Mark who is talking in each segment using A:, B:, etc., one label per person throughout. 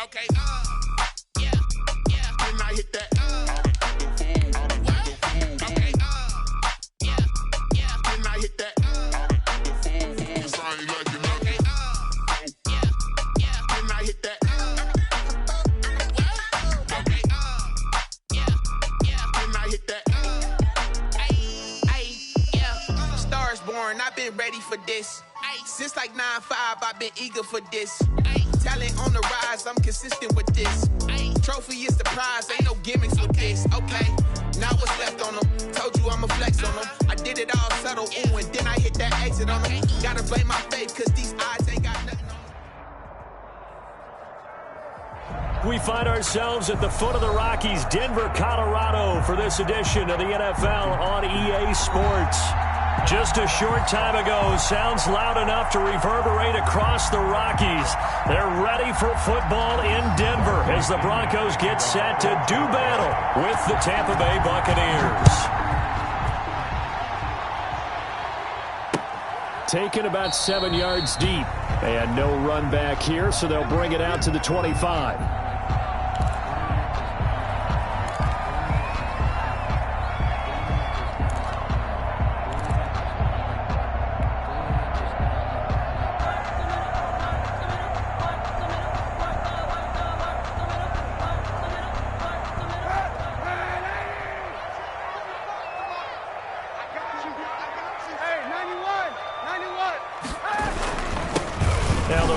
A: Okay, yeah, yeah. Then I hit that. Okay, yeah, yeah. Then I hit that. Cause I ain't like it. Okay, yeah, yeah. Then I hit that. Okay, yeah, yeah. Then I hit that. Yeah. Stars born. I've been ready for this. Since like 9-5, I've been eager for this. Talent on the rise, I'm consistent with this. Trophy is the prize, ain't no gimmicks with this. Okay, now what's left on them? Told you I'ma flex on them. I did it all subtle, ooh, and then I hit that exit on them. Gotta blame my faith, cause these eyes ain't got nothing on.
B: We find ourselves at the foot of the Rockies, Denver, Colorado, for this edition of the NFL on EA Sports. Just a short time ago, sounds loud enough to reverberate across the Rockies. They're ready for football in Denver as the Broncos get set to do battle with the Tampa Bay Buccaneers. Taken about 7 yards deep. And no run back here, so they'll bring it out to the 25.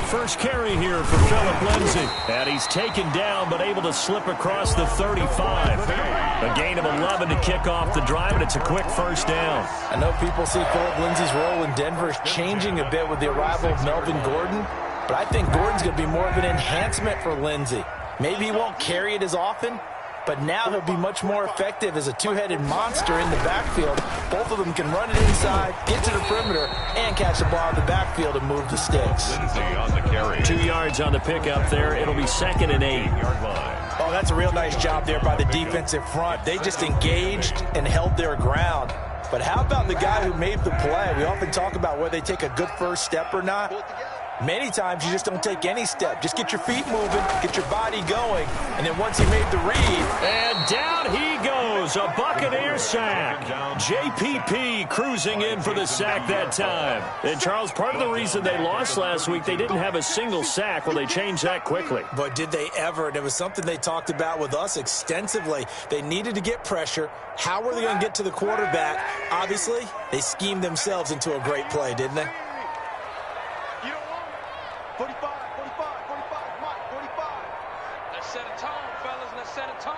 B: First carry here for Phillip Lindsay. And he's taken down but able to slip across the 35. A gain of 11 to kick off the drive, and it's a quick first down.
C: I know people see Phillip Lindsay's role in Denver is changing a bit with the arrival of Melvin Gordon, but I think Gordon's going to be more of an enhancement for Lindsay. Maybe he won't carry it as often, but now he'll be much more effective as a two-headed monster in the backfield. Both of them can run it inside, get to the perimeter, and catch the ball in the backfield and move the sticks.
D: On the carry.
B: 2 yards on the pickup there. It'll be 2nd and 8.
C: Oh, that's a real nice job there by the defensive front. They just engaged and held their ground. But how about the guy who made the play? We often talk about whether they take a good first step or not. Many times you just don't take any step. Just get your feet moving, get your body going, and then once he made the read.
B: And down he goes, a Buccaneer sack. JPP cruising in for the sack that time. And Charles, part of the reason they lost last week, they didn't have a single sack. Well, they changed that quickly.
C: But did they ever? And it was something they talked about with us extensively. They needed to get pressure. How were they going to get to the quarterback? Obviously, they schemed themselves into a great play, didn't they?
E: 45, 45, 45, Mike, 45. Let's set a tone, fellas. Let's set a tone.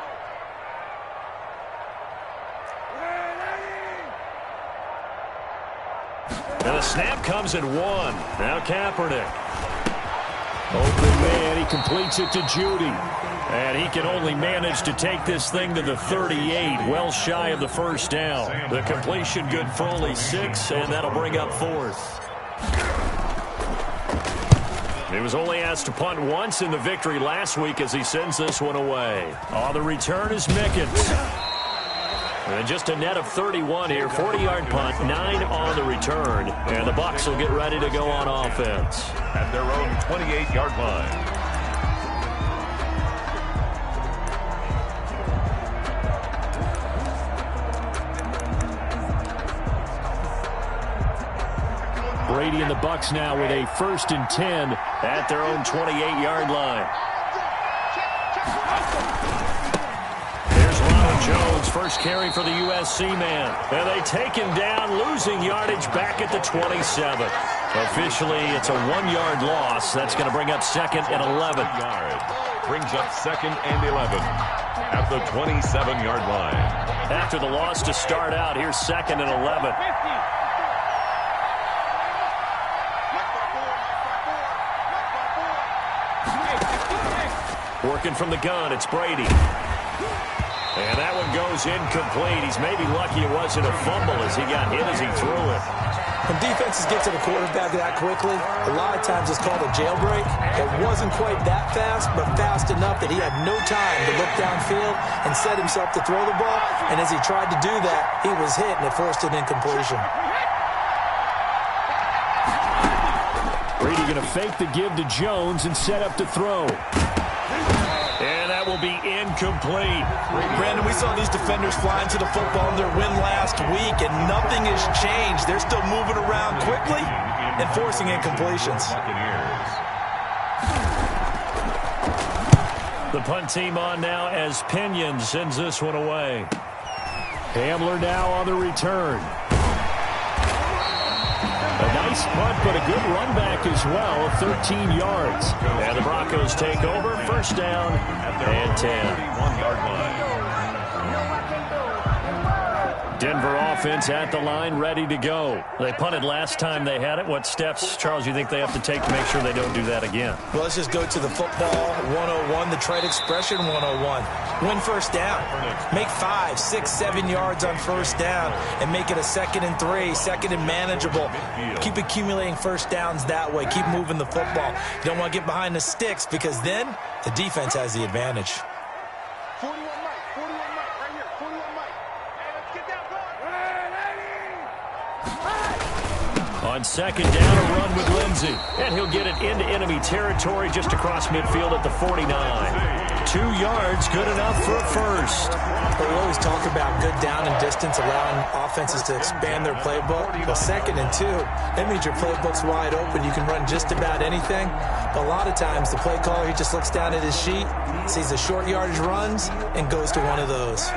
B: And the snap comes at 1. Now Kaepernick. Open man, he completes it to Judy. And he can only manage to take this thing to the 38, well shy of the first down. The completion good for only 6, and that'll bring up 4th. He was only asked to punt once in the victory last week as he sends this one away. On the return is Mickens. And just a net of 31 here, 40-yard punt, 9 on the return. And the Bucs will get ready to go on offense.
D: At their own 28-yard line.
B: Brady and the Bucs now with a 1st and 10 at their own 28-yard line. There's Ronald Jones, first carry for the USC man. And they take him down, losing yardage back at the 27. Officially, it's a 1-yard loss. That's going to bring up 2nd and 11.
D: Brings up 2nd and 11 at the 27-yard line.
B: After the loss to start out, here's 2nd and 11. Working from the gun, it's Brady. And that one goes incomplete. He's maybe lucky it wasn't a fumble as he got hit as he threw it.
C: When defenses get to the quarterback that quickly, a lot of times it's called a jailbreak. It wasn't quite that fast, but fast enough that he had no time to look downfield and set himself to throw the ball. And as he tried to do that, he was hit and it forced an incompletion.
B: Brady going to fake the give to Jones and set up to throw. will be incomplete.
C: Brandon, we saw these defenders flying to the football in their win last week, and nothing has changed. They're still moving around quickly and forcing incompletions.
B: The punt team on now as Pinion sends this one away. Hamler now on the return. A nice punt, but a good run back as well, 13 yards. And the Broncos take over, first down and 10.
D: 31-yard line.
B: Denver offense at the line, ready to go. They punted last time they had it. What steps, Charles, you think they have to take to make sure they don't do that again?
C: Well, let's just go to the football 101, the trade expression 101. Win first down. Make 5, 6, 7 yards on first down and make it a 2nd and 3, 2nd and manageable. Keep accumulating first downs that way. Keep moving the football. You don't want to get behind the sticks because then the defense has the advantage.
E: 41 Mike, right here, 41 Mike. Hey, let's get that ball.
B: On second down, a run with Lindsey. And he'll get it into enemy territory just across midfield at the 49. 2 yards, good enough for a first.
C: But we always talk about good down and distance, allowing offenses to expand their playbook. Well, 2nd and 2, that means your playbook's wide open. You can run just about anything. But a lot of times, the play caller, he just looks down at his sheet, sees the short yardage runs, and goes to one of those.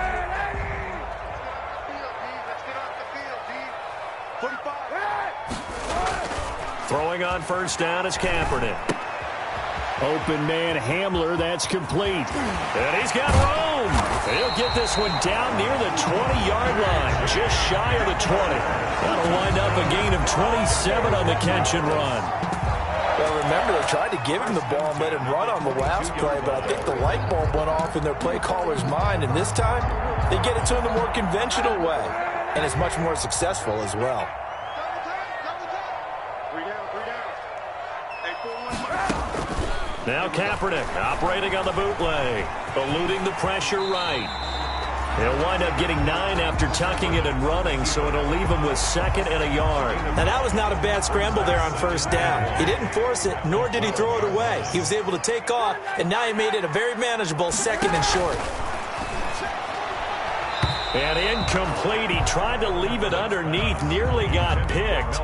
B: Throwing on first down is Kaepernick. Open man Hamler, that's complete. And he's got room. He'll get this one down near the 20-yard line, just shy of the 20. That'll wind up a gain of 27 on the catch and run.
C: Well, remember, they tried to give him the ball and let him run on the last play, but I think the light bulb went off in their play caller's mind, and this time they get it to him the more conventional way, and it's much more successful as well.
B: Now Kaepernick operating on the bootleg, eluding the pressure right. He'll wind up getting 9 after tucking it and running, so it'll leave him with 2nd and a yard.
C: Now, that was not a bad scramble there on first down. He didn't force it, nor did he throw it away. He was able to take off, and now he made it a very manageable 2nd and short.
B: And incomplete. He tried to leave it underneath, nearly got picked.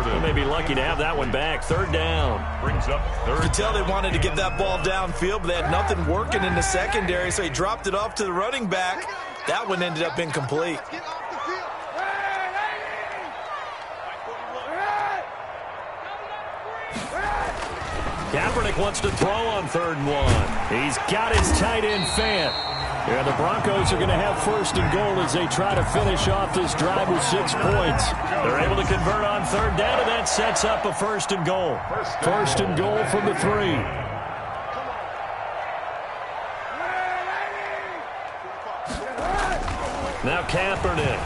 B: They may be lucky to have that one back. 3rd down.
D: Brings up third.
C: You could tell they wanted to get that ball downfield, but they had nothing working in the secondary, so he dropped it off to the running back. That one ended up incomplete.
B: Kaepernick wants to throw on 3rd and 1. He's got his tight end Fant. Yeah, the Broncos are going to have 1st and goal as they try to finish off this drive with 6 points. They're able to convert on 3rd down, and that sets up a 1st and goal. 1st and goal from the 3. Now Kaepernick.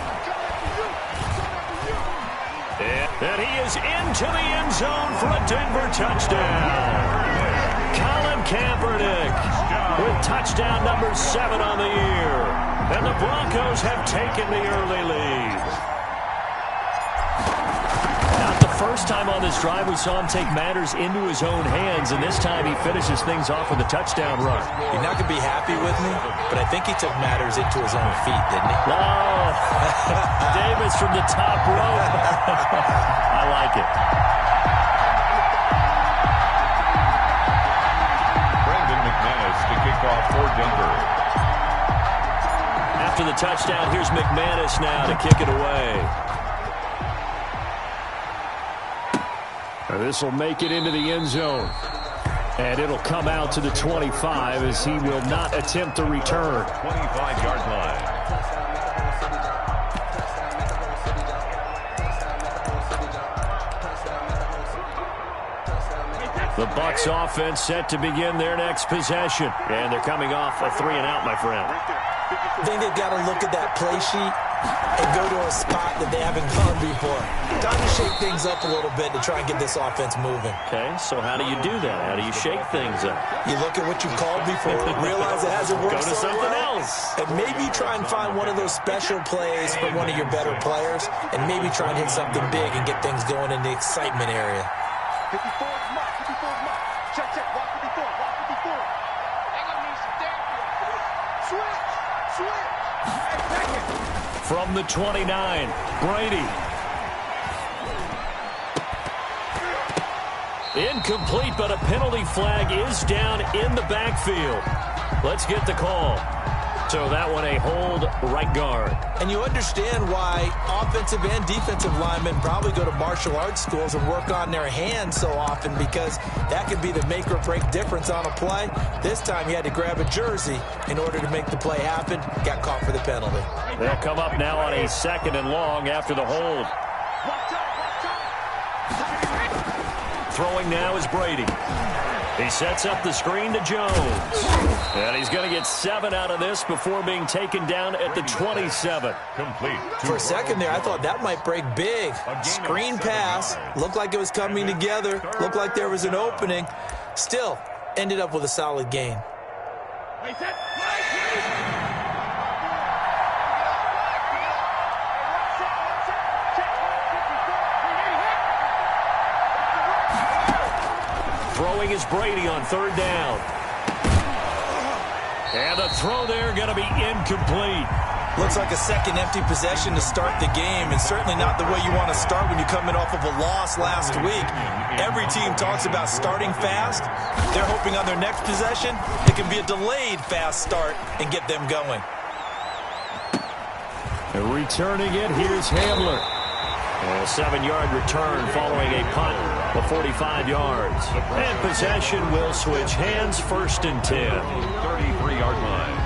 B: And he is into the end zone for a Denver touchdown. Colin Kaepernick with touchdown number 7 on the year. And the Broncos have taken the early lead. Not the first time on this drive we saw him take matters into his own hands, and this time he finishes things off with a touchdown run.
C: You're not going to be happy with me, but I think he took matters into his own feet, didn't he?
B: Oh, Davis from the top rope. I like it.
D: To kick off for Denver.
B: After the touchdown, here's McManus now to kick it away. This will make it into the end zone. And it'll come out to the 25 as he will not attempt the return.
D: 25-yard line.
B: The Bucs offense set to begin their next possession. And they're coming off a 3-and-out, my friend.
C: I think they've got to look at that play sheet and go to a spot that they haven't gone before. Time to shake things up a little bit to try and get this offense moving.
B: Okay, so how do you do that? How do you shake things up?
C: You look at what you called before, realize it hasn't worked.
B: Go to something else.
C: And maybe try and find one of those special plays from one of your better players, and maybe try and hit something big and get things going in the excitement area.
E: 54 is Mike. Check. Watch 54. They're going to need some therapy.
B: From the 29, Brady. Incomplete, but a penalty flag is down in the backfield. Let's get the call. So that one a hold right guard.
C: And you understand why offensive and defensive linemen probably go to martial arts schools and work on their hands so often, because that could be the make or break difference on a play. This time he had to grab a jersey in order to make the play happen. Got caught for the penalty.
B: They'll come up now on a 2nd and long after the hold. Throwing now is Brady. He sets up the screen to Jones. And he's going to get 7 out of this before being taken down at the 27.
D: Complete.
C: For a second there, I thought that might break big. Screen pass. Looked like it was coming together. Looked like there was an opening. Still, ended up with a solid gain.
B: Throwing is Brady on 3rd down. And the throw there going to be incomplete.
C: Looks like a second empty possession to start the game, and certainly not the way you want to start when you're coming off of a loss last week. Every team talks about starting fast. They're hoping on their next possession it can be a delayed fast start and get them going.
B: And returning it, here's Hamler. A 7-yard return following a punt of 45 yards. And possession will switch hands, 1st and 10.
D: 33-yard line.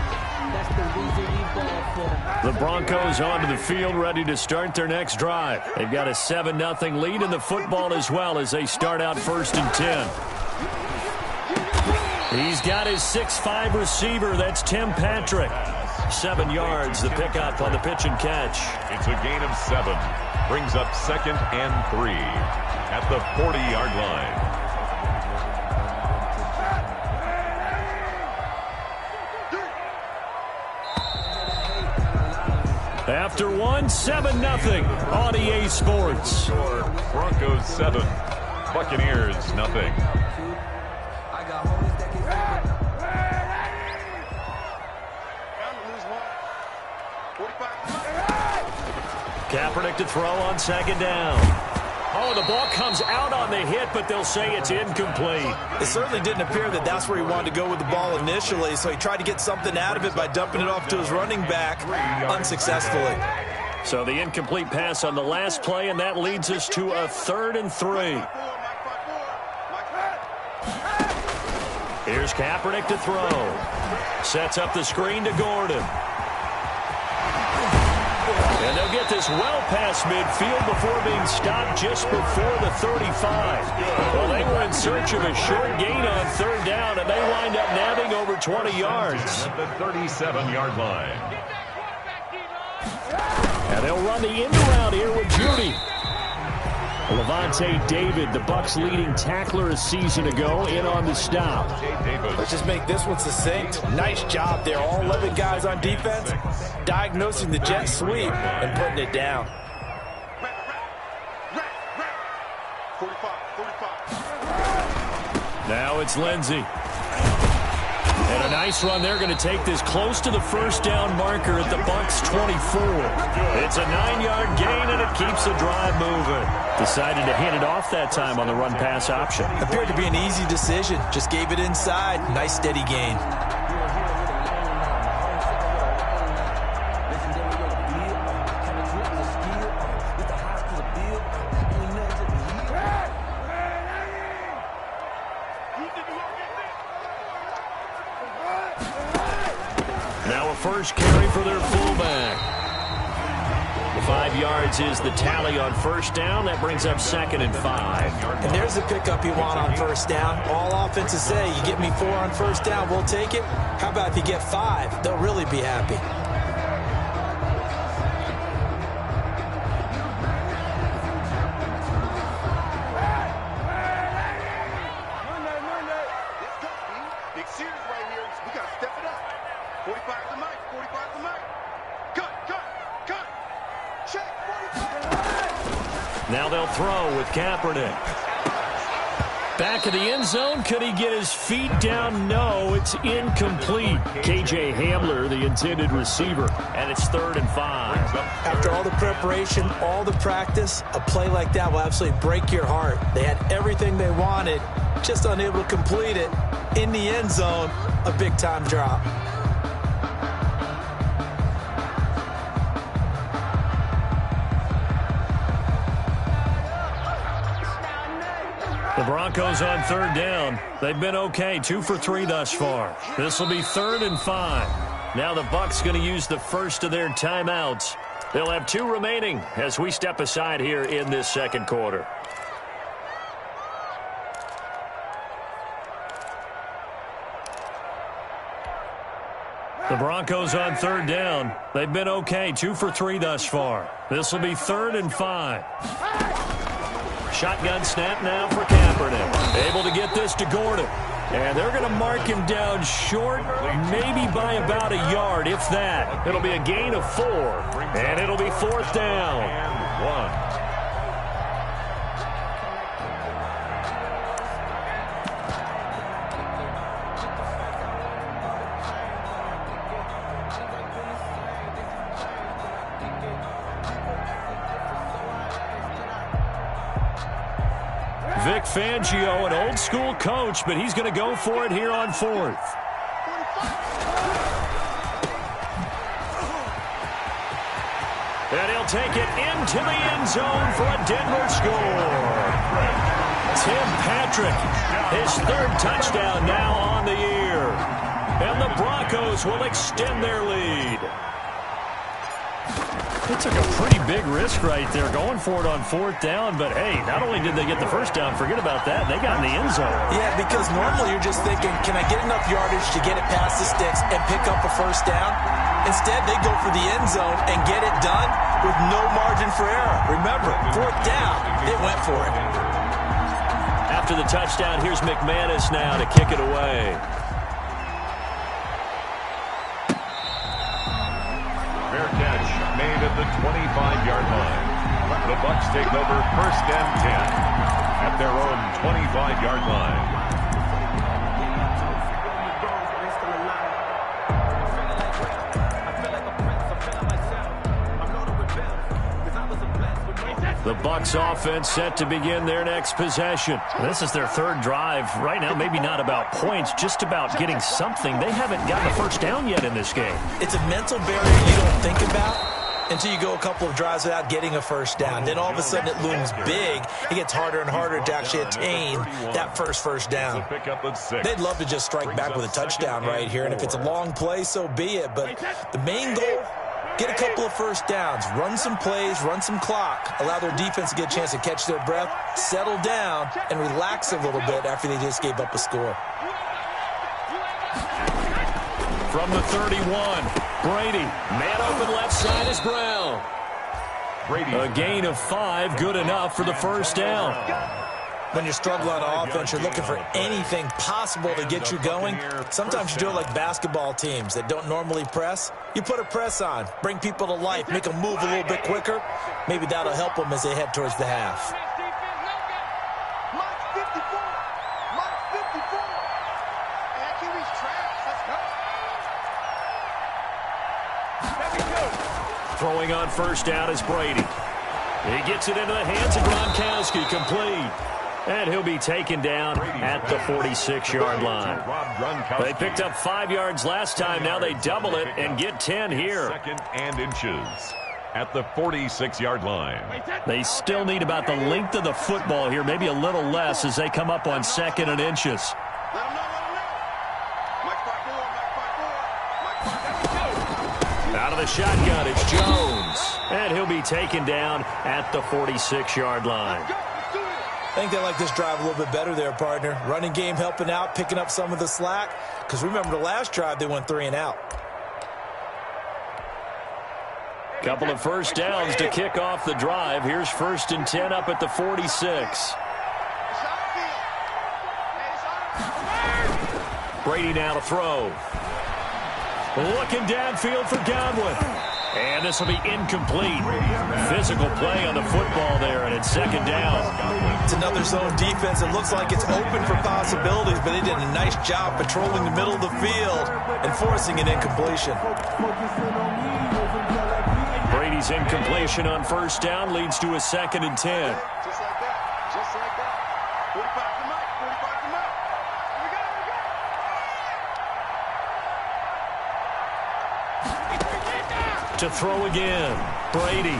B: The Broncos onto the field, ready to start their next drive. They've got a 7-0 lead in the football as well as they start out 1st and 10. He's got his 6'5 receiver. That's Tim Patrick. 7 yards, the pickup on the pitch and catch.
D: It's a gain of 7. Brings up 2nd and 3 at the 40-yard line.
B: After 1, 7-0 on EA Sports.
D: Broncos 7, Buccaneers nothing.
B: Kaepernick to throw on 2nd down. Oh, the ball comes out on the hit, but they'll say it's incomplete.
C: It certainly didn't appear that that's where he wanted to go with the ball initially, so he tried to get something out of it by dumping it off to his running back unsuccessly.
B: So the incomplete pass on the last play, and that leads us to a 3rd and 3. Here's Kaepernick to throw. Sets up the screen to Gordon. And they'll get this well past midfield before being stopped just before the 35. Well, they were in search of a short gain on 3rd down, and they wind up nabbing over 20 yards.
D: At the 37-yard line.
B: And they'll run the end around here with Judy. Levante David, the Bucs' leading tackler a season ago, in on the stop.
C: Let's just make this one succinct. Nice job there. All 11 guys on defense diagnosing the jet sweep and putting it down.
E: 45.
B: Now it's Lindsey. And a nice run. They're going to take this close to the 1st down marker at the Bucs' 24. It's a 9-yard gain, and it keeps the drive moving. Decided to hand it off that time on the run-pass option.
C: Appeared to be an easy decision. Just gave it inside. Nice, steady gain.
B: Now a first carry for their fullback. The 5 yards is the tally on 1st down. That brings up 2nd and 5.
C: And there's the pickup you want on 1st down. All offenses say, you get me 4 on 1st down, we'll take it. How about if you get 5? They'll really be happy.
E: Big series right here. We got to step it up. 45 to Mike. 45 to Mike. Cut. Check. 45.
B: Now they'll throw with Kaepernick. Back of the end zone. Could he get his feet down? No, it's incomplete. K.J. Hamler, the intended receiver, and it's 3rd and 5.
C: After all the preparation, all the practice, a play like that will absolutely break your heart. They had everything they wanted, just unable to complete it. In the end zone, a big-time drop.
B: The Broncos on 3rd down. They've been okay, 2 for 3 thus far. This will be 3rd and 5. Now the Bucs going to use the first of their timeouts. They'll have 2 remaining as we step aside here in this second quarter. The Broncos on 3rd down. They've been okay, 2 for 3 thus far. This will be 3rd and 5. Shotgun snap now for Kaepernick. Able to get this to Gordon. And they're going to mark him down short, maybe by about a yard, if that. It'll be a gain of 4. And it'll be 4th down.
D: And 1.
B: Vic Fangio, an old-school coach, but he's going to go for it here on 4th. And he'll take it into the end zone for a Denver score. Tim Patrick, his 3rd touchdown now on the year. And the Broncos will extend their lead. They took a pretty big risk right there, going for it on 4th down. But, hey, not only did they get the first down, forget about that, they got in the end zone.
C: Yeah, because normally you're just thinking, can I get enough yardage to get it past the sticks and pick up a first down? Instead, they go for the end zone and get it done with no margin for error. Remember, 4th down, they went for it.
B: After the touchdown, here's McManus now to kick it away.
D: Fair catch made at the 25-yard line. The Bucs take over 1st and 10 at their own 25-yard line.
B: The Bucs offense set to begin their next possession. This is their 3rd drive. Right now, maybe not about points, just about getting something. They haven't gotten a first down yet in this game.
C: It's a mental barrier you don't think about until you go a couple of drives without getting a first down. Then all of a sudden it looms big. It gets harder and harder to actually attain that first down. They'd love to just strike back with a touchdown right here, and if it's a long play, so be it. But the main goal, get a couple of first downs, run some plays, run some clock, allow their defense to get a chance to catch their breath, settle down, and relax a little bit after they just gave up a score.
B: From the 31, Brady. Man open left side is Brown.
D: Brady.
B: A gain of 5, good enough for the first down.
C: When you're struggling on offense, you're looking for anything possible to get you going. Sometimes you do it like basketball teams that don't normally press. You put a press on, bring people to life, make them move a little bit quicker. Maybe that'll help them as they head towards the half.
B: Throwing on first down is Brady. He gets it into the hands of Gronkowski, complete. And he'll be taken down at the 46-yard line. They picked up 5 yards last time. Now they double it and get 10 here.
D: 2nd and inches at the 46-yard line.
B: They still need about the length of the football here, maybe a little less as they come up on 2nd and inches. Out of the shotgun, it's Jones. And he'll be taken down at the 46-yard line.
C: I think they like this drive a little bit better there, partner. Running game helping out, picking up some of the slack. Because remember, the last drive, they went 3 and out.
B: Couple of first downs to kick off the drive. Here's 1st and 10 up at the 46. Brady now to throw. Looking downfield for Godwin. And this will be incomplete. Physical play on the football there, and it's second down.
C: It's another zone defense. It looks like it's open for possibilities, but they did a nice job patrolling the middle of the field and forcing an incompletion.
B: Brady's incompletion on first down leads to a 2nd and 10.
E: Just like that. Just like that. 45 to Mike. 45 to Mike. We got it.
B: To throw again. Brady.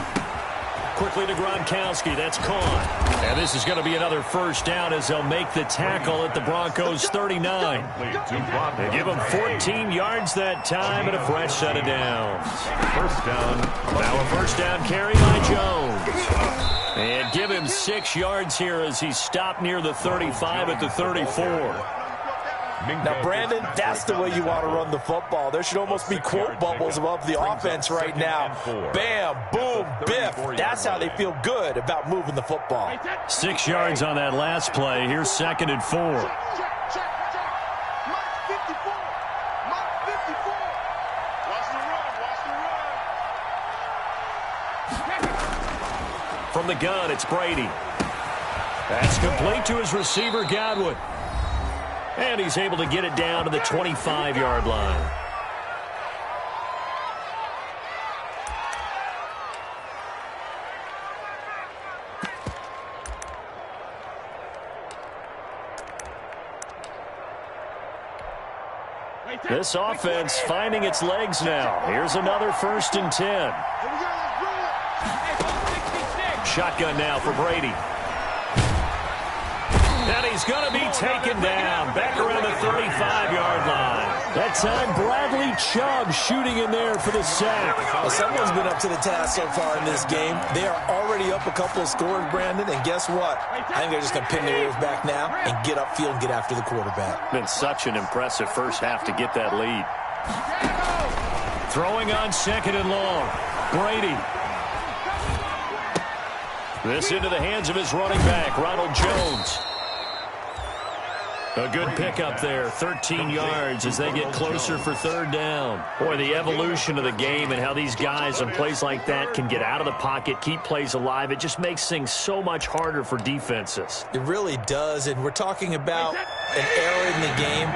B: Quickly to Gronkowski. That's caught. And this is going to be another first down as they'll make the tackle at the Broncos 39. They give them 14 yards that time and a fresh set of downs.
D: First down.
B: Now a first down carry by Jones. And give him 6 yards here as he's stopped near the 35 at the 34.
C: Now, Brandon, that's the way you want to run the football. There should almost be quote bubbles above the offense right now. Bam, boom, biff. That's how they feel good about moving the football.
B: 6 yards on that last play. Here's 2nd and 4.
E: Check. Mike 54. Mike 54. Watch the run.
B: From the gun, it's Brady. That's complete to his receiver, Godwin. And he's able to get it down to the 25-yard line. This offense finding its legs now. Here's another 1st and 10. Shotgun now for Brady. And he's going to be taken down back around the 35-yard line. That time, Bradley Chubb shooting in there for the sack.
C: Well, someone's been up to the task so far in this game. They are already up a couple of scores, Brandon, and guess what? I think they're just going to pin their ears back now and get upfield and get after the quarterback.
B: Been such an impressive first half to get that lead. Throwing on 2nd and long. Brady. This into the hands of his running back, Ronald Jones. A good pickup there, 13 yards as they get closer for 3rd down. Boy, the evolution of the game and how these guys on plays like that can get out of the pocket, keep plays alive, it just makes things so much harder for defenses.
C: It really does, and we're talking about an era in the game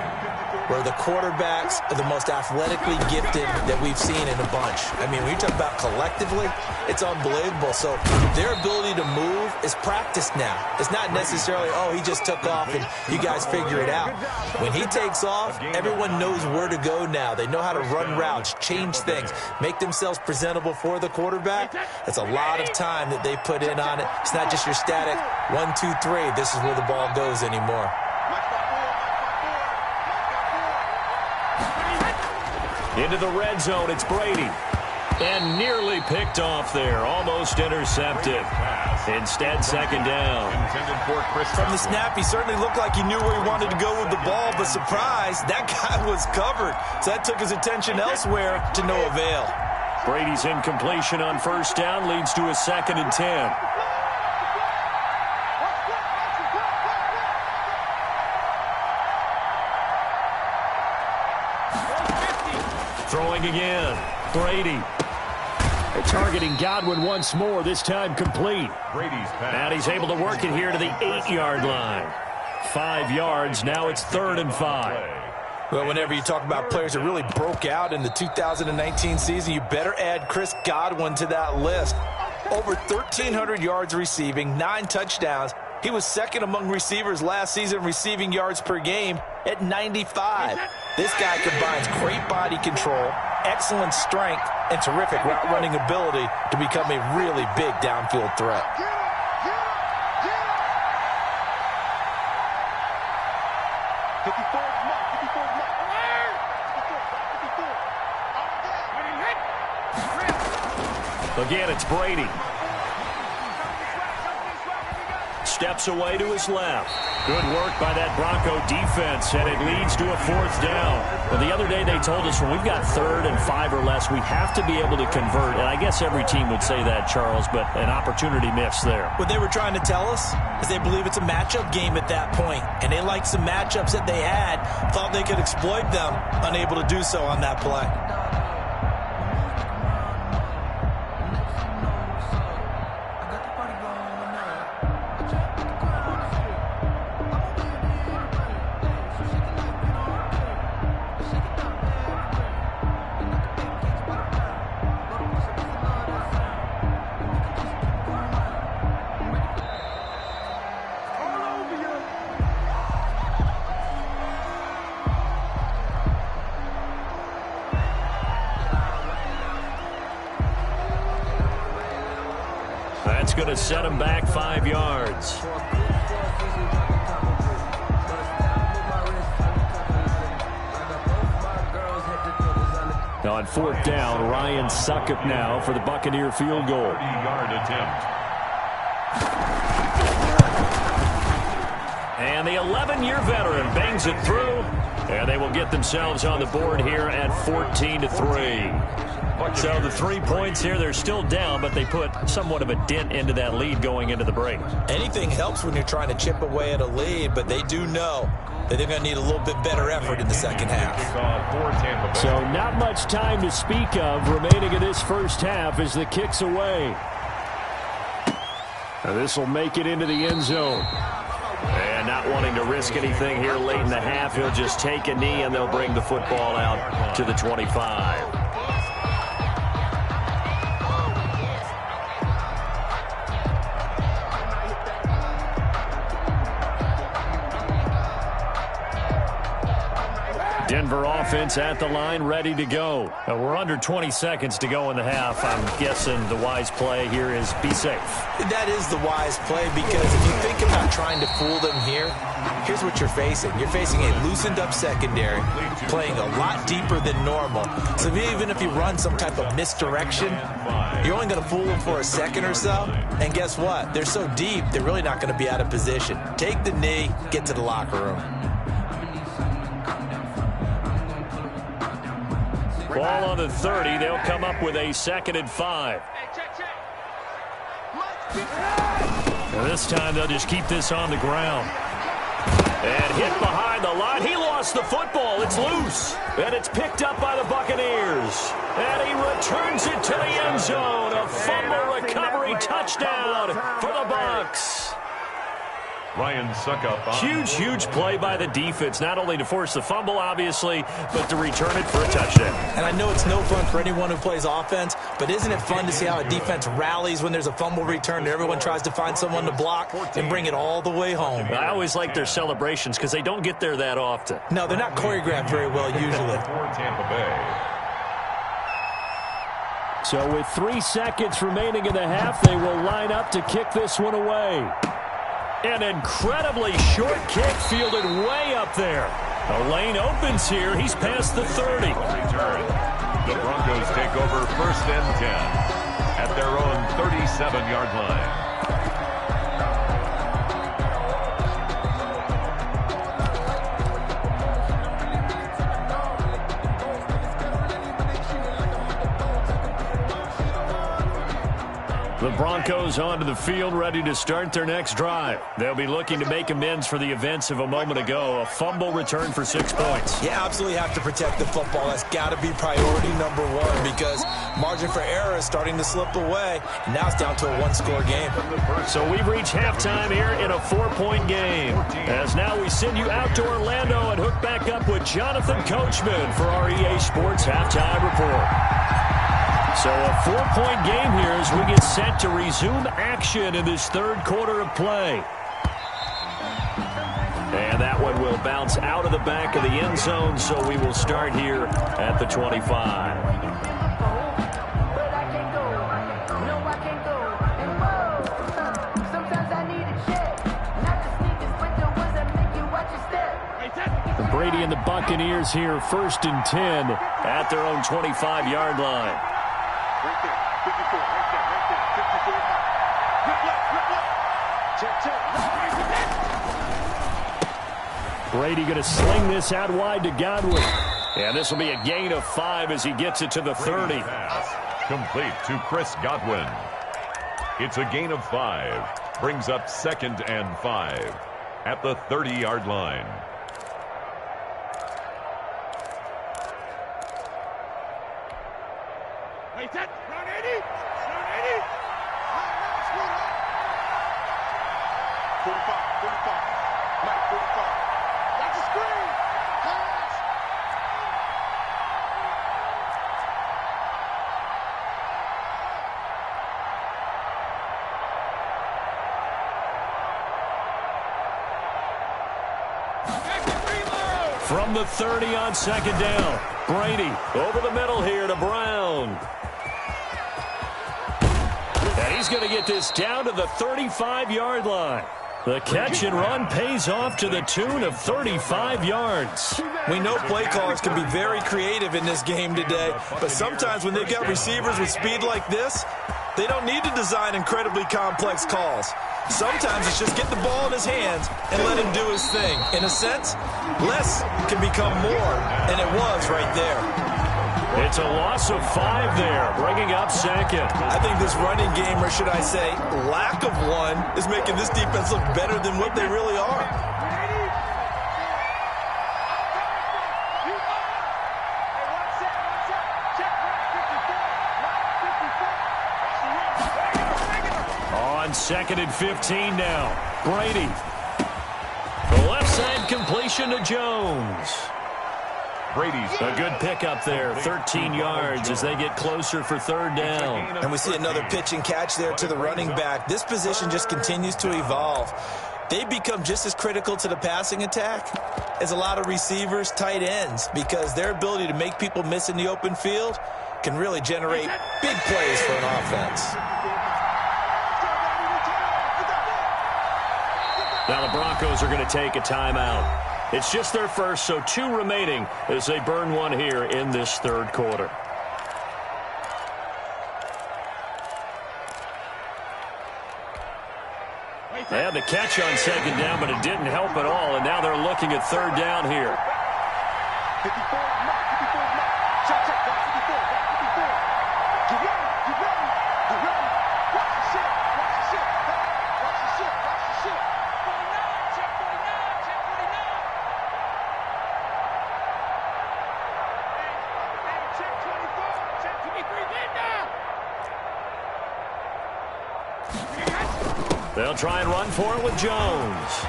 C: where the quarterbacks are the most athletically gifted that we've seen in a bunch. I mean, when you talk about collectively, it's unbelievable. So their ability to move is practiced now. It's not necessarily, oh, he just took off and you guys figure it out. When he takes off, everyone knows where to go now. They know how to run routes, change things, make themselves presentable for the quarterback. That's a lot of time that they put in on it. It's not just your static 1, 2, 3. This is where the ball goes anymore.
B: Into the red zone, it's Brady. And nearly picked off there, almost intercepted. Instead, 2nd down.
C: From the snap, he certainly looked like he knew where he wanted to go with the ball, but surprise, that guy was covered. So that took his attention elsewhere to no avail.
B: Brady's incompletion on first down leads to a 2nd and 10. Throwing again. Brady. They're targeting Godwin once more, this time complete. And he's able to work it here to the 8-yard line. 5 yards, now it's 3rd and 5.
C: Well, whenever you talk about players that really broke out in the 2019 season, you better add Chris Godwin to that list. Over 1,300 yards receiving, 9 touchdowns. He was 2nd among receivers last season receiving yards per game at 95. This guy combines great body control, excellent strength, and terrific route running ability to become a really big downfield threat.
B: Again, it's Brady. Steps away to his left. Good work by that Bronco defense, and it leads to a 4th down. Well, the other day they told us when we've got 3rd and 5 or less, we have to be able to convert. And I guess every team would say that, Charles, but an opportunity missed there.
C: What they were trying to tell us is they believe it's a matchup game at that point, and they liked some matchups that they had, thought they could exploit them, unable to do so on that play.
B: It's going to set them back 5 yards. On 4th down, Ryan Succop now for the Buccaneer field goal.
D: 30-yard attempt.
B: And the 11-year veteran bangs it through, and they will get themselves on the board here at 14-3. So the 3 points here, they're still down, but they put somewhat of a dent into that lead going into the break.
C: Anything helps when you're trying to chip away at a lead, but they do know that they're going to need a little bit better effort in the second half.
B: So not much time to speak of remaining in this first half as the kick's away. This will make it into the end zone. And not wanting to risk anything here late in the half, he'll just take a knee and they'll bring the football out to the 25. Denver offense at the line, ready to go. We're under 20 seconds to go in the half. I'm guessing the wise play here is be safe.
C: That is the wise play, because if you think about trying to fool them here, here's what you're facing. You're facing a loosened up secondary, playing a lot deeper than normal. So even if you run some type of misdirection, you're only going to fool them for a second or so. And guess what? They're so deep, they're really not going to be out of position. Take the knee, get to the locker room.
B: Ball on the 30. They'll come up with a 2nd and 5. And this time they'll just keep this on the ground. And hit behind the line. He lost the football. It's loose. And it's picked up by the Buccaneers. And he returns it to the end zone. A fumble recovery touchdown for the Bucs.
D: Ryan Succop.
B: Huge play by the defense, not only to force the fumble, obviously, but to return it for a touchdown.
C: And I know it's no fun for anyone who plays offense, but isn't it fun to see how a defense rallies when there's a fumble return and everyone tries to find someone to block and bring it all the way home?
B: I always like their celebrations because they don't get there that often.
C: No, they're not choreographed very well usually.
D: For Tampa Bay.
B: So with 3 seconds remaining in the half, they will line up to kick this one away. An incredibly short kick fielded way up there. A lane opens here. He's past the 30.
D: The Broncos take over 1st and 10 at their own 37-yard line.
B: The Broncos onto the field, ready to start their next drive. They'll be looking to make amends for the events of a moment ago. A fumble return for 6 points.
C: You absolutely have to protect the football. That's got to be priority number 1, because margin for error is starting to slip away. And now it's down to a 1-score game.
B: So we've reached halftime here in a 4-point game. As now we send you out to Orlando and hook back up with Jonathan Coachman for our EA Sports Halftime Report. So a 4-point game here as we get set to resume action in this 3rd quarter of play. And that one will bounce out of the back of the end zone, so we will start here at the 25. Brady and the Buccaneers here, 1st and 10 at their own 25-yard line.
E: Right there, 54, right there, 54. Flip left. Check.
B: Brady going to sling this out wide to Godwin. And this will be a gain of 5 as he gets it to the 30.
D: Pass complete to Chris Godwin. It's a gain of 5. Brings up 2nd and 5 at the 30-yard line.
E: Wait, that round 80. 45. Mike, 45. Watch the screen. Pass.
B: From the 30 on 2nd down. Brady over the middle here to Brown. And he's going to get this down to the 35-yard line. The catch and run pays off to the tune of 35 yards.
C: We know play callers can be very creative in this game today, but sometimes when they've got receivers with speed like this, they don't need to design incredibly complex calls. Sometimes it's just get the ball in his hands and let him do his thing. In a sense, less can become more, and it was right there.
B: It's a loss of 5 there, bringing up second.
C: I think this running game, or should I say lack of one, is making this defense look better than what they really are.
B: On 2nd and 15 now, Brady. The left side completion to Jones.
D: Brady's
B: a good pickup there, 13 yards as they get closer for 3rd down.
C: And we see another pitch and catch there to the running back. This position just continues to evolve. They become just as critical to the passing attack as a lot of receivers, tight ends, because their ability to make people miss in the open field can really generate big plays for an offense.
B: Now the Broncos are going to take a timeout. It's just their first, so 2 remaining as they burn one here in this 3rd quarter. They had the catch on 2nd down, but it didn't help at all, and now they're looking at 3rd down here.
E: 54, check, 54, 54. Get ready. Watch the shit. 49, check 49. Check 24, check 23, get down.
B: They'll try and run for it with Jones.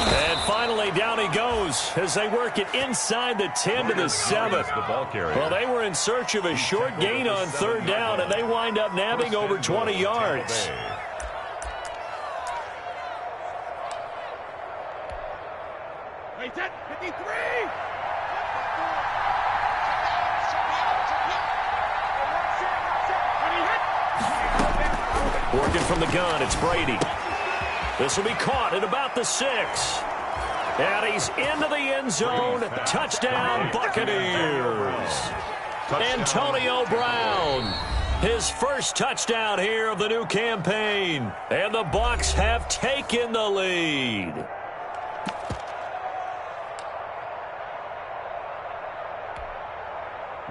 B: And finally, down he goes as they work it inside the 10 to the 7. Well, they were in search of a short gain on 3rd down, and they wind up nabbing over 20 yards.
E: Wait, 53.
B: Working from the gun, it's Brady. This will be caught at about the 6. And he's into the end zone. Touchdown, Buccaneers. Antonio Brown, his first touchdown here of the new campaign. And the Bucs have taken the lead.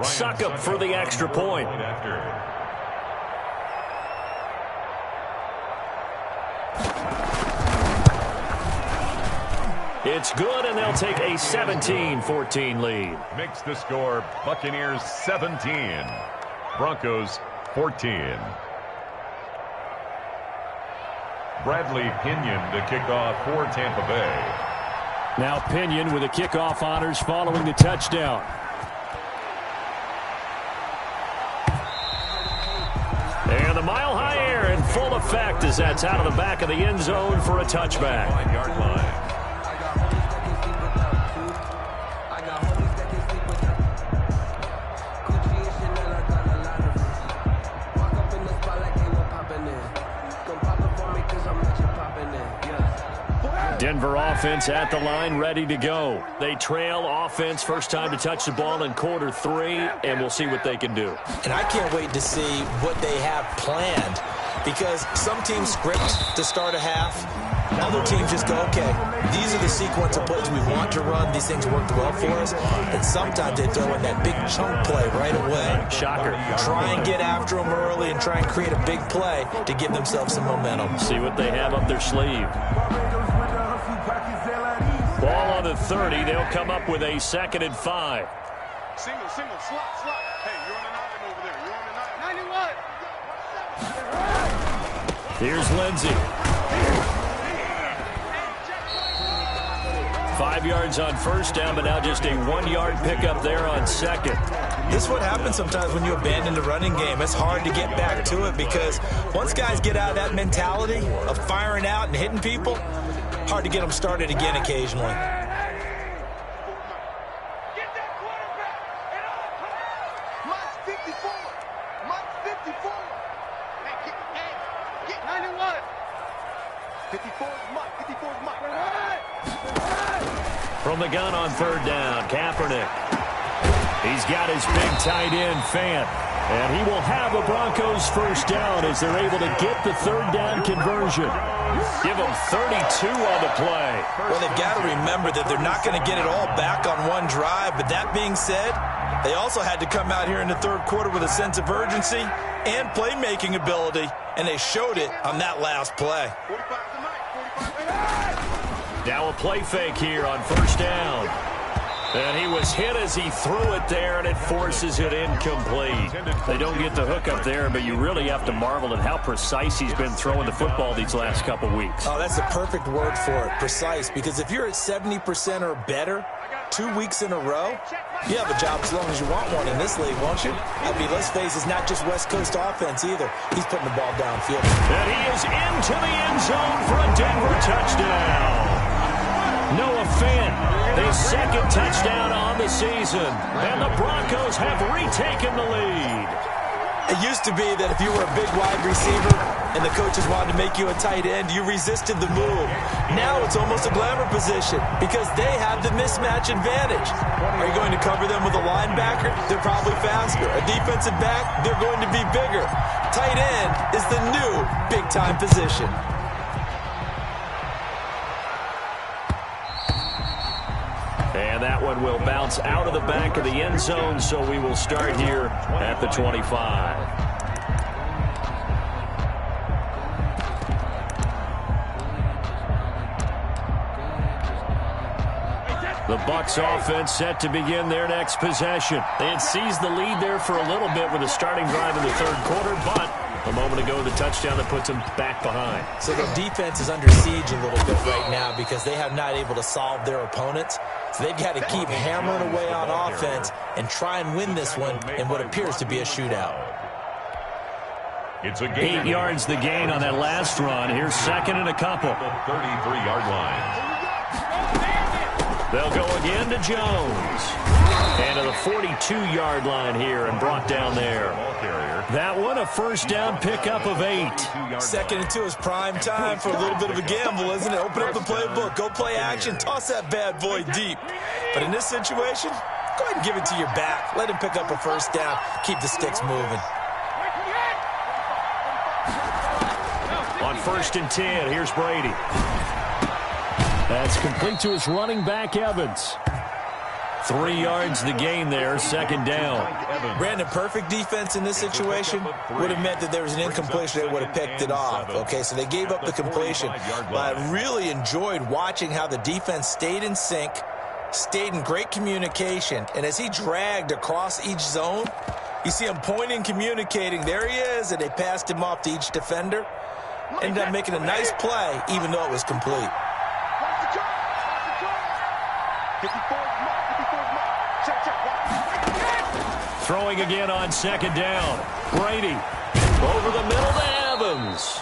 B: Succop for the extra point. It's good, and they'll take a 17-14 lead.
D: Makes the score Buccaneers 17, Broncos 14. Bradley Pinion to kick off for Tampa Bay.
B: Now Pinion with the kickoff honors following the touchdown. And the mile-high air in full effect as that's out of the back of the end zone for a touchback.
D: 9-yard line.
B: Denver offense at the line, ready to go. They trail offense, first time to touch the ball in quarter 3, and we'll see what they can do.
C: And I can't wait to see what they have planned, because some teams script to start a half. Other teams just go, okay, these are the sequence of plays we want to run. These things worked well for us. And sometimes they throw in that big chunk play right away.
B: Shocker.
C: Try and get after them early and try and create a big play to give themselves some momentum.
B: See what they have up their sleeve. Ball on the 30. They'll come up with a 2nd and 5.
E: Single, slot. Hey, you're on the 9 over there. You're on the 91.
B: Here's Lindsey. 5 yards on first down, but now just a 1-yard pickup there on 2nd.
C: This is what happens sometimes when you abandon the running game. It's hard to get back to it because once guys get out of that mentality of firing out and hitting people, hard to get them started again occasionally.
E: Get that quarterback. Mike's 54.
B: From the gun on third down, Kaepernick. He's got his big tight end, Fant. And he will have a Broncos first down as they're able to get the third down conversion. Give them 32 on the play.
C: Well, they've got to remember that they're not going to get it all back on one drive. But that being said, they also had to come out here in the third quarter with a sense of urgency and playmaking ability. And they showed it on that last play.
B: Now a play fake here on first down. And he was hit as he threw it there, and it forces it incomplete. They don't get the hook up there, but you really have to marvel at how precise he's been throwing the football these last couple weeks.
C: Oh, that's the perfect word for it, precise, because if you're at 70% or better 2 weeks in a row, you have a job as long as you want one in this league, won't you? I mean, let's face it, it's not just West Coast offense either. He's putting the ball downfield.
B: And he is into the end zone for a Denver touchdown. Noah Fant, his second touchdown on the season. And the Broncos have retaken the lead.
C: It used to be that if you were a big wide receiver and the coaches wanted to make you a tight end, you resisted the move. Now it's almost a glamour position because they have the mismatch advantage. Are you going to cover them with a linebacker? They're probably faster. A defensive back? They're going to be bigger. Tight end is the new big-time position.
B: And that one will bounce out of the back of the end zone, so we will start here at the 25. The Bucs offense set to begin their next possession. They had seized the lead there for a little bit with a starting drive in the third quarter, but a moment ago the touchdown that puts them back behind.
C: So the defense is under siege a little bit right now because they have not able to solve their opponents. So they've got to keep hammering away on offense and try and win this one in what appears to be a shootout.
D: It's a gain.
B: 8 yards the gain on that last run. Here's second and a couple.
D: 33-yard line.
B: They'll go again to Jones. And to the 42-yard line here and brought down there. That one, a first down pickup of 8.
C: 2nd and 2 is prime time for a little bit of a gamble, isn't it? Open up the playbook, go play action, toss that bad boy deep. But in this situation, go ahead and give it to your back. Let him pick up a first down, keep the sticks moving.
B: On 1st and 10, here's Brady. That's complete to his running back, Evans. 3 yards the gain there, second down.
C: Brandon, perfect defense in this situation would have meant that there was an incompletion that would have picked it off. Okay, so they gave up the completion. But I really enjoyed watching how the defense stayed in sync, stayed in great communication. And as he dragged across each zone, you see him pointing, communicating. There he is, and they passed him off to each defender. Ended up making a nice play, even though it was complete.
B: Throwing again on second down. Brady over the middle to Evans.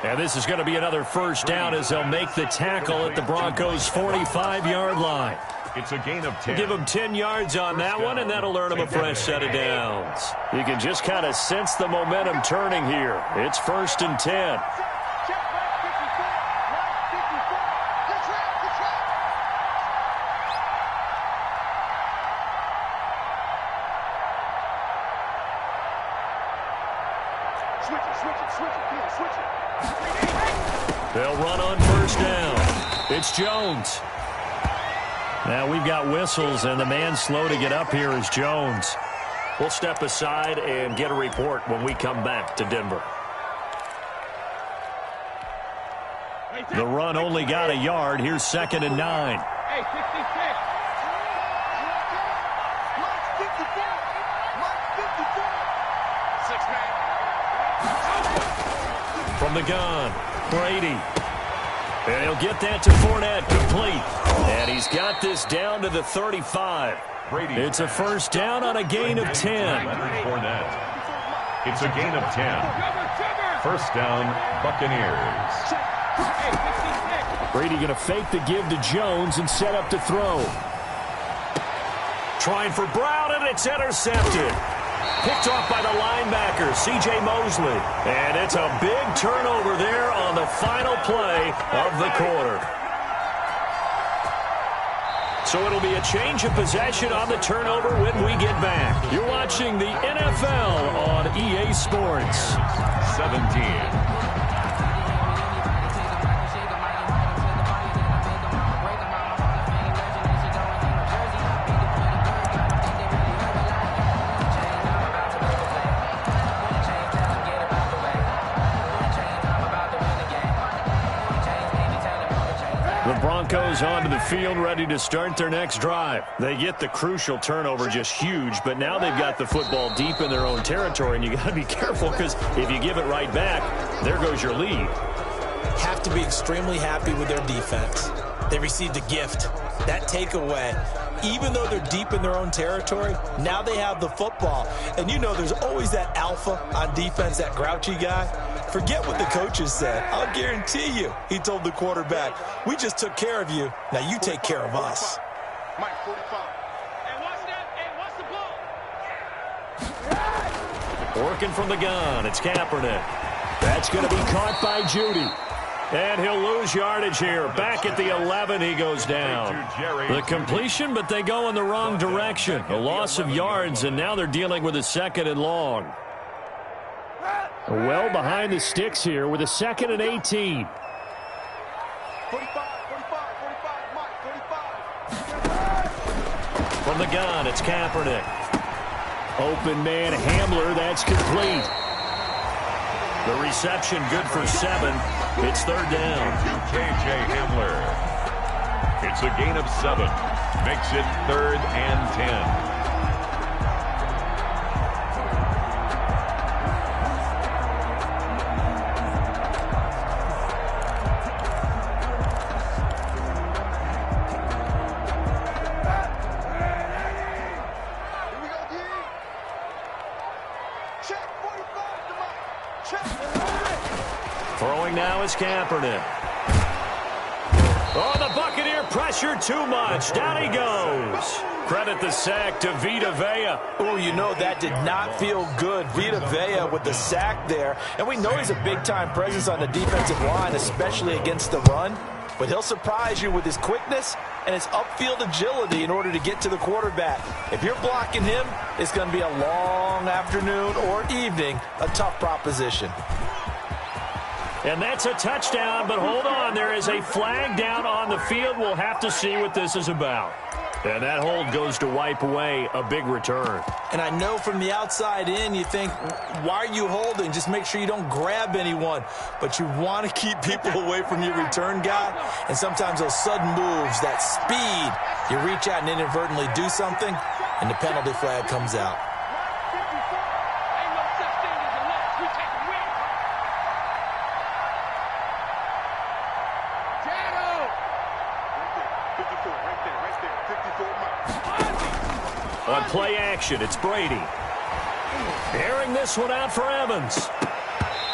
B: And this is going to be another first down as they'll make the tackle at the Broncos' 45-yard line.
D: It's a gain of 10.
B: Give them 10 yards on that one, and that'll earn them a fresh set of downs. You can just kind of sense the momentum turning here. It's 1st and 10. They'll run on first down. It's Jones. Now we've got whistles, and the man slow to get up here is Jones. We'll step aside and get a report when we come back to Denver. The run only got a yard. Here's 2nd and 9. From the gun, Brady. And he'll get that to Fournette, complete. And he's got this down to the 35. It's a first down on a gain of 10.
D: It's a gain of 10. First down, Buccaneers.
B: Brady going to fake the give to Jones and set up to throw. Trying for Brown, and it's intercepted. Picked off by the linebacker, C.J. Mosley. And it's a big turnover there on the final play of the quarter. So it'll be a change of possession on the turnover when we get back. You're watching the NFL on EA Sports.
D: 17.
B: Broncos onto the field, ready to start their next drive. They get the crucial turnover, just huge, but now they've got the football deep in their own territory, and you got to be careful because if you give it right back, there goes your lead.
C: Have to be extremely happy with their defense. They received a gift. That takeaway, even though they're deep in their own territory, now they have the football. And you know there's always that alpha on defense, that grouchy guy. Forget what the coaches said. I'll guarantee you, he told the quarterback, we just took care of you. Now you take care of us.
E: Mike, 45.
F: And watch that. And watch the ball.
B: Working from the gun, it's Kaepernick. That's going to be caught by Judy. And he'll lose yardage here. Back at the 11, he goes down. The completion, but they go in the wrong direction. A loss of yards, and now they're dealing with a 2nd and long. Well behind the sticks here with a 2nd and 18.
E: 45, 45, 45, Mike, 45.
B: From the gun, it's Kaepernick. Open man Hamler, that's complete. The reception good for 7. It's 3rd down.
D: K.J. Hamler. It's a gain of 7. Makes it 3rd and 10.
B: Throwing now is Kaepernick. Oh, the Buccaneer pressure too much. Down he goes. Credit the sack to Vita Vea.
C: Oh, you know that did not feel good. Vita Vea with the sack there. And we know he's a big-time presence on the defensive line, especially against the run. But he'll surprise you with his quickness and his upfield agility in order to get to the quarterback. If you're blocking him, it's going to be a long afternoon or evening, a tough proposition.
B: And that's a touchdown, but hold on. There is a flag down on the field. We'll have to see what this is about. And that hold goes to wipe away a big return.
C: And I know from the outside in, you think, why are you holding? Just make sure you don't grab anyone. But you want to keep people away from your return guy. And sometimes those sudden moves, that speed, you reach out and inadvertently do something, and the penalty flag comes out.
B: On play action, it's Brady. Airing this one out for Evans.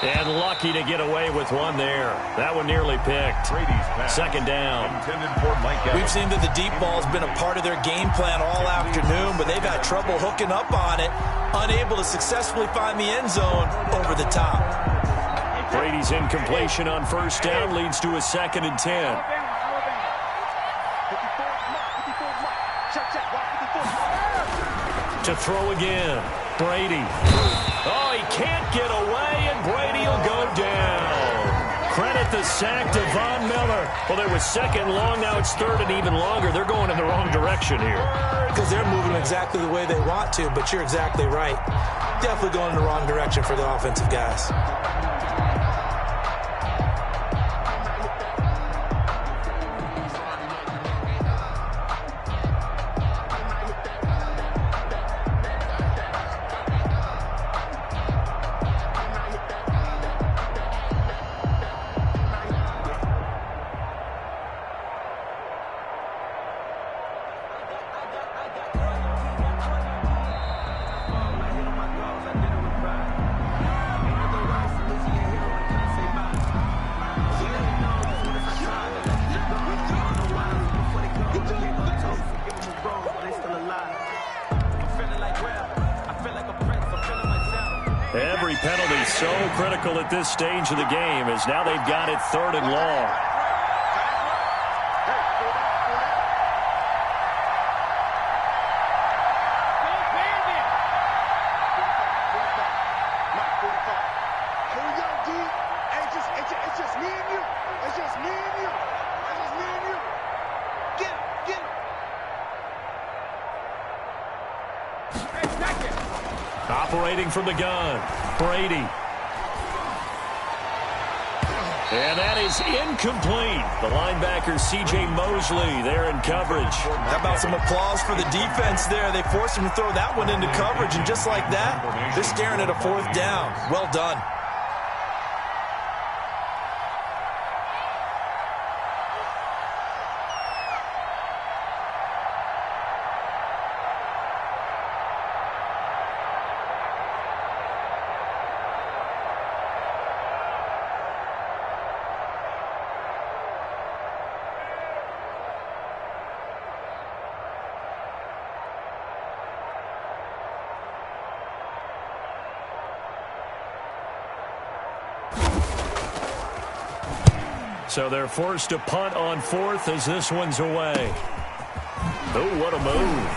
B: And lucky to get away with one there. That one nearly picked. 2nd down.
C: We've seen that the deep ball's been a part of their game plan all afternoon, but they've had trouble hooking up on it, unable to successfully find the end zone over the top.
B: Brady's incompletion on 1st down leads to a 2nd and 10. To throw again, Brady. Oh, he can't get away, and Brady will go down. Credit the sack to Von Miller. Well, there was 2nd long, now it's 3rd and even longer. They're going in the wrong direction here.
C: Because they're moving exactly the way they want to, but you're exactly right. Definitely going in the wrong direction for the offensive guys.
B: Every penalty so critical at this stage of the game as now they've got it 3rd and long. Operating from the gun, Brady. And that is incomplete. The linebacker, C.J. Mosley, there in coverage.
C: How about some applause for the defense there? They forced him to throw that one into coverage, and just like that, they're staring at a 4th down. Well done.
B: So they're forced to punt on 4th as this one's away. Oh, what a move.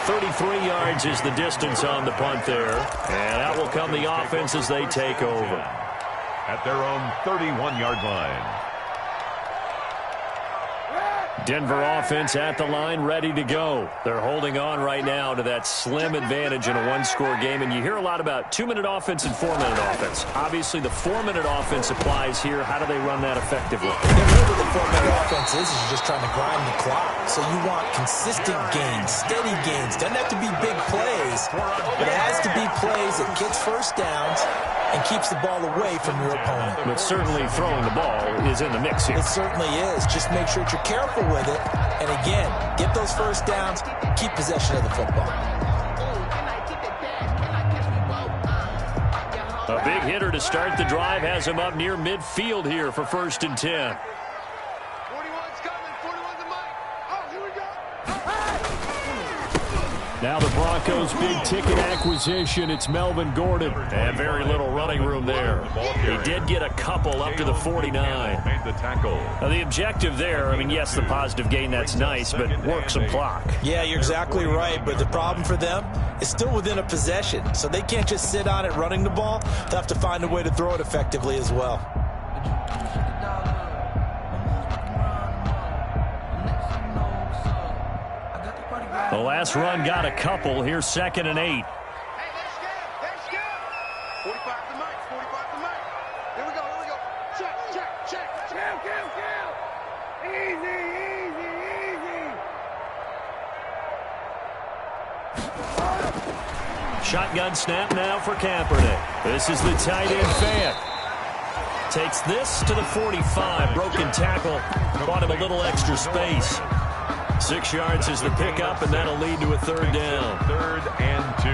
B: 33 yards is the distance on the punt there. And out will come the offense as they take over.
D: At their own 31-yard line.
B: Denver offense at the line, ready to go. They're holding on right now to that slim advantage in a one-score game. And you hear a lot about 2-minute offense and 4-minute offense. Obviously, the 4-minute offense applies here. How do they run that effectively?
C: Remember, the 4-minute offense is just trying to grind the clock. So you want consistent gains, steady gains. Doesn't have to be big plays, but it has to be plays that gets first downs and keeps the ball away from your opponent.
B: But certainly throwing the ball is in the mix here.
C: It certainly is. Just make sure that you're careful with it. And again, get those first downs, keep possession of the football.
B: A big hitter to start the drive has him up near midfield here for 1st and 10.
E: 41's coming. 41's the mic. Oh, here we go.
B: Now the Broncos' big-ticket acquisition, it's Melvin Gordon. And very little running room there. He did get a couple up to the 49.
D: Made the tackle.
B: Now the objective there, I mean, yes, the positive gain, that's nice, but work some clock.
C: Yeah, you're exactly right, but the problem for them is still within a possession. So they can't just sit on it running the ball. They'll have to find a way to throw it effectively as well.
B: The last run got a couple. Here's 2nd and 8.
E: Hey, let's go. 45's the mic. 45's the mic. Here we go. Check. Kill. Easy.
B: Shotgun snap now for Kaepernick. This is the tight end Fant. Takes this to the 45. Broken tackle. Bought him a little extra space. 6 yards is the pickup, and that'll lead to a 3rd down.
D: 3rd and 2.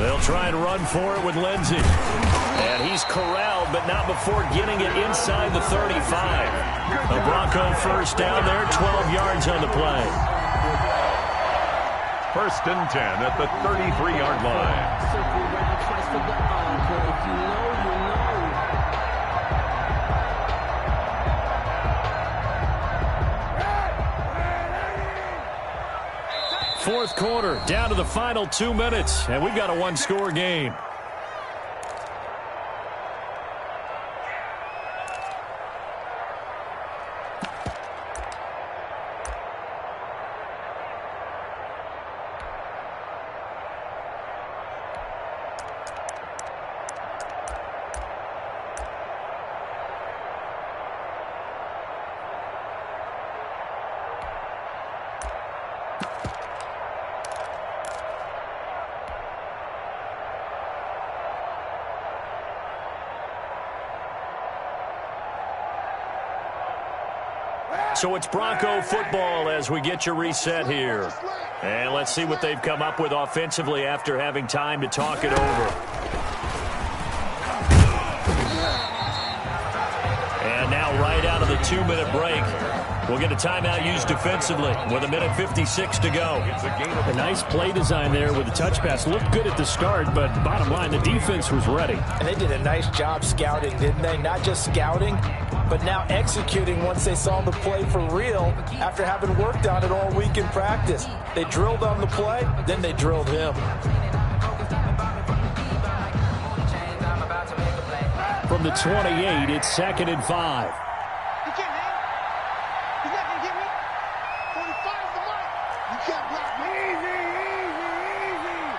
B: They'll try and run for it with Lindsey. And he's corralled, but not before getting it inside the 35. A Bronco 1st down there, 12 yards on the play.
D: 1st and 10 at the 33-yard line.
B: Fourth quarter, down to the final 2 minutes, and we've got a one-score game. So it's Bronco football as we get you reset here. And let's see what they've come up with offensively after having time to talk it over. And now right out of the 2-minute break, we'll get a timeout used defensively with 1:56 to go.
G: A nice play design there with the touch pass. Looked good at the start, but bottom line, the defense was ready.
C: And they did a nice job scouting, didn't they? Not just scouting, but now executing once they saw the play for real after having worked on it all week in practice. They drilled on the play, then they drilled him.
B: From the 28, it's 2nd and 5.
E: You can't hang. He's not going to get me. 45 is the mark. You can't block me. Easy.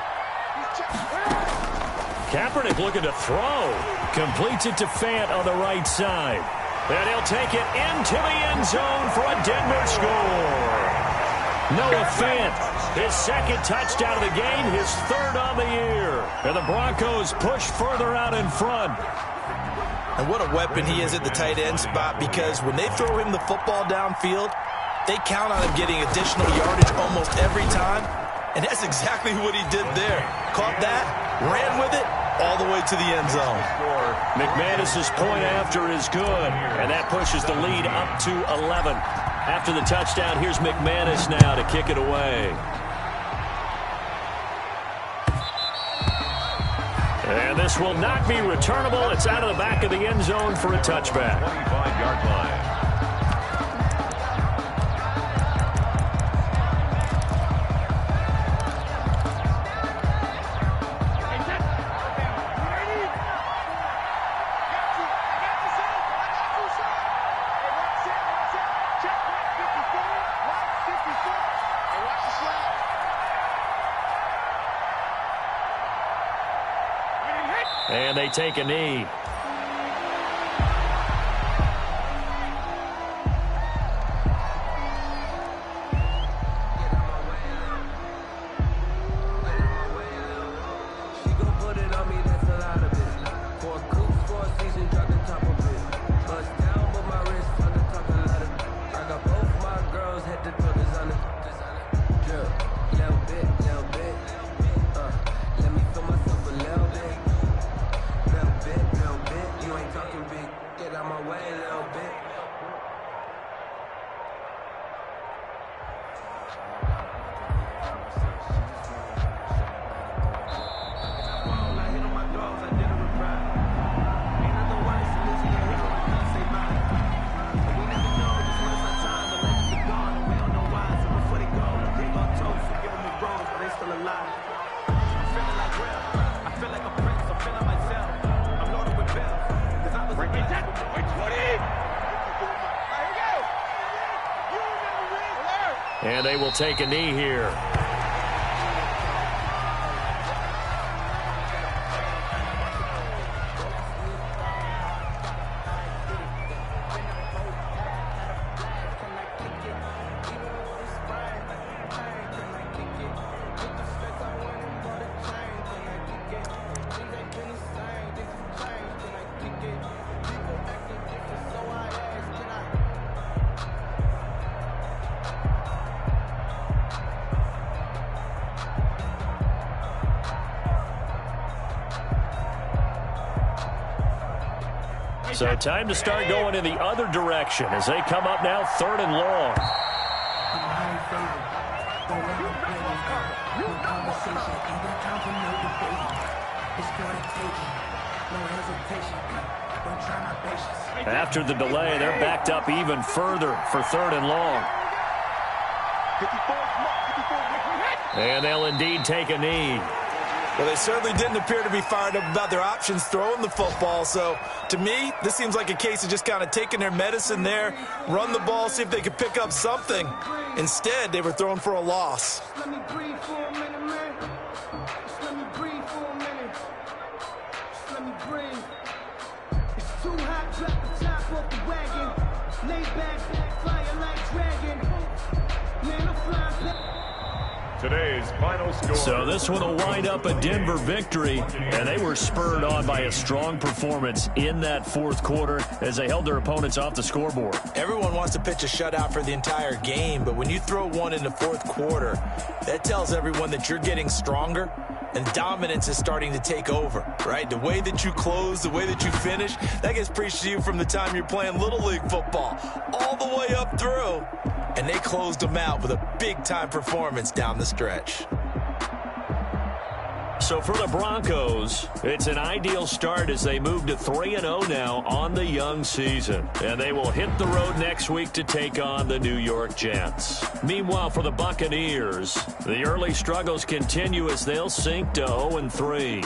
B: Kaepernick looking to throw. Completes it to Fant on the right side. And he'll take it into the end zone for a Denver score. Noah Fant, his second touchdown of the game, his third on the year. And the Broncos push further out in front.
C: And what a weapon he is at the tight end spot, because when they throw him the football downfield, they count on him getting additional yardage almost every time. And that's exactly what he did there. Caught that, ran with it, all the way to the end zone.
B: McManus's point after is good, and that pushes the lead up to 11. After the touchdown, here's McManus now to kick it away. And this will not be returnable. It's out of the back of the end zone for a touchback.
D: 25-yard line.
B: And they take a knee. And they will take a knee here. So time to start going in the other direction as they come up now 3rd and long. After the delay, they're backed up even further for 3rd and long. And they'll indeed take a knee.
C: Well, they certainly didn't appear to be fired up about their options throwing the football. So, to me, this seems like a case of just kind of taking their medicine there, run the ball, see if they could pick up something. Instead, they were throwing for a loss.
E: Let me breathe for a minute, man. Just let me breathe for a minute. Just let me breathe. It's too hot, drop the top off the wagon. Lay back, fire like dragon. Man, I'm flying back.
D: Today's final score.
B: So this one will wind up a Denver victory, and they were spurred on by a strong performance in that 4th quarter as they held their opponents off the scoreboard.
C: Everyone wants to pitch a shutout for the entire game, but when you throw one in the 4th quarter, that tells everyone that you're getting stronger and dominance is starting to take over, right? The way that you close, the way that you finish, that gets preached to you from the time you're playing Little League football all the way up through. And they closed them out with a big-time performance down the stretch.
B: So for the Broncos, it's an ideal start as they move to 3-0 now on the young season. And they will hit the road next week to take on the New York Jets. Meanwhile, for the Buccaneers, the early struggles continue as they'll sink to 0-3.